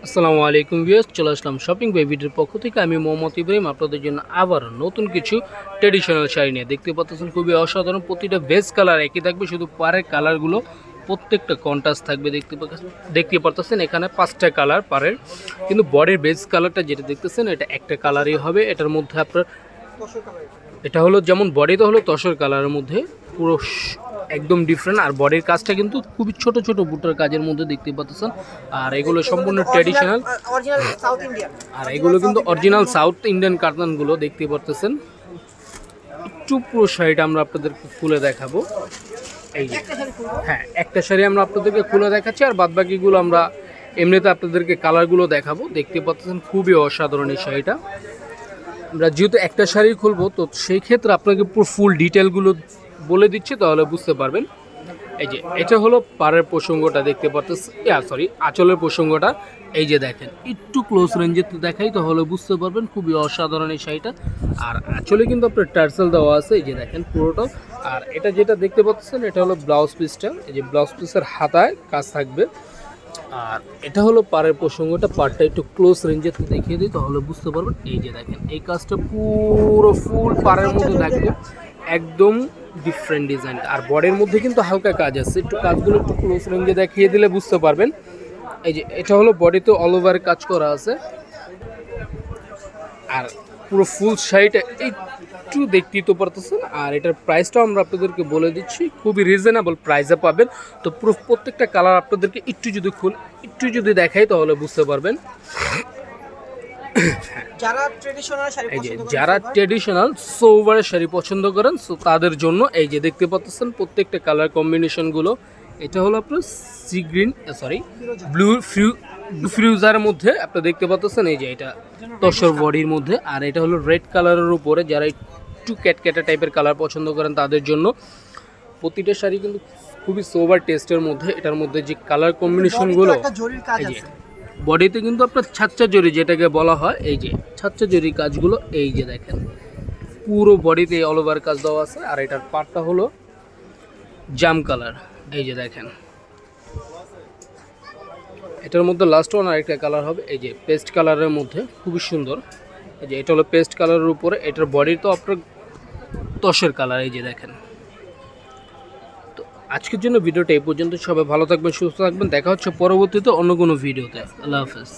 আসসালামু আলাইকুম ভিউয়ার্স, চলে আসলাম শপিং বাই ভিডিওর পক্ষ থেকে। আমি মোহাম্মদ ইব্রাহিম আপনাদের জন্য আবার নতুন কিছু ট্রেডিশনাল শাড়ি নিয়ে। দেখতে পাচ্ছেন খুবই অসাধারণ, প্রতিটা বেস কালার একই থাকবে, শুধু পাড়ের কালারগুলো প্রত্যেকটা কন্ট্রাস্ট থাকবে। দেখতে পাচ্ছেন এখানে 5টা কালার পাড়ের, কিন্তু বডির বেস কালারটা যেটা দেখতেছেন এটা একটা কালারই হবে। এটার মধ্যে আপনার এটা হলো যেমন বডিতে হলো তসর কালারের মধ্যে, পুরো একদম ডিফারেন্ট। আর বডির কাজটা কিন্তু খুবই ছোট ছোট বুটার কাজের মধ্যে দেখতে পাচ্ছেন। আর এগুলো সম্পূর্ণ ট্র্যাডিশনাল, আর এগুলো কিন্তু অরিজিনাল সাউথ ইন্ডিয়ান কাতানগুলো দেখতে পাচ্ছেন। একটু পুরো শাড়িটা আমরা আপনাদেরকে খুলে দেখাবো। এই যে হ্যাঁ, একটা শাড়ি আমরা আপনাদেরকে খুলে দেখাচ্ছি, আর বাদবাকিগুলো আমরা এমনিতে আপনাদেরকে কালারগুলো দেখাবো। দেখতে পাচ্ছেন খুবই অসাধারণ এই শাড়িটা। আমরা যেহেতু একটা শাড়ি খুলবো, তো সেই ক্ষেত্রে আপনাকে পুরো ফুল ডিটেলগুলো বলে দিচ্ছি, তাহলে বুঝতে পারবেন। এই যে এটা হলো পাড়ের প্রসঙ্গটা দেখতে পাচ্ছেন, আঁচলের প্রসঙ্গটা। এই যে দেখেন, একটু ক্লোজ রেঞ্জে দেখাই তাহলে বুঝতে পারবেন, খুবই অসাধারণ এই শাড়িটা। আর আঁচলে কিন্তু আপনার টার্সেল দেওয়া আছে, এই যে দেখেন পুরোটা। আর এটা যেটা দেখতে পাচ্ছেন এটা হলো ব্লাউজ পিসটা, এই যে ব্লাউজ পিসের হাতায় কাজ থাকবে। আর এটা হলো পাড়ের প্রসঙ্গটা, পাড়টা একটু ক্লোজ রেঞ্জে দেখিয়ে দিই তাহলে বুঝতে পারবেন। এই যে দেখেন, এই কাজটা পুরো ফুল পাড়ের মধ্যে থাকবে, একদম ডিফারেন্ট ডিজাইন। আর বডির মধ্যে কিন্তু হালকা কাজ আছে, একটু কাজগুলো একটু ক্লোজ রেঞ্জে দেখিয়ে দিলে বুঝতে পারবেন। এই যে এটা হলো বডিতে অল ওভার কাজ করা আছে। আর পুরো ফুল শাড়িটা একটু দেখতেই তো পারতেছেন। আর এটার প্রাইসটাও আমরা আপনাদেরকে বলে দিচ্ছি, খুবই রিজনেবল প্রাইসে পাবেন। তো পুরো প্রত্যেকটা কালার আপনাদেরকে একটু যদি দেখাই তাহলে বুঝতে পারবেন। যারা ট্রেডিশনাল সোভারের শাড়ি পছন্দ করেন, সো তাদের জন্য এই যে দেখতে পাচ্ছেন প্রত্যেকটা কালার কম্বিনেশনগুলো। এটা হলো আপনার সি গ্রিন, ব্লু ফিউজারের মধ্যে আপনি দেখতে পাচ্ছেন। এই যে এটা তসর বডির মধ্যে। আর এটা হলো রেড কালারের উপরে, যারা একটু ক্যাটক্যাটা টাইপের কালার পছন্দ করেন তাদের জন্য। প্রতিটা শাড়ি কিন্তু খুবই সোভার টেস্টের মধ্যে। এটার মধ্যে যে কালার কম্বিনেশনগুলো, এই যে বডিতে কিন্তু আপনার ছাচ্চা জরি যেটাকে বলা হয়, এই যে ছাচ্চা জরি কাজগুলো, এই যে দেখেন পুরো বডিতে অল ওভার কাজ দেওয়া আছে। আর এটার পার্টটা হলো জাম কালার, এই যে দেখেন। এটার মধ্যে লাস্ট ওয়ান আরেকটা কালার হবে, এই যে পেস্ট কালারের মধ্যে, খুবই সুন্দর। এই যে এটা হলো পেস্ট কালারের উপরে, এটার বডি তো আপনার তসের কালার, এই যে দেখেন। তো আজকের জন্য ভিডিওটা এই পর্যন্ত। সবাই ভালো থাকবেন, সুস্থ থাকবেন, দেখা হচ্ছে পরবর্তীতে অন্য কোনো ভিডিওতে। আল্লাহ হাফেজ।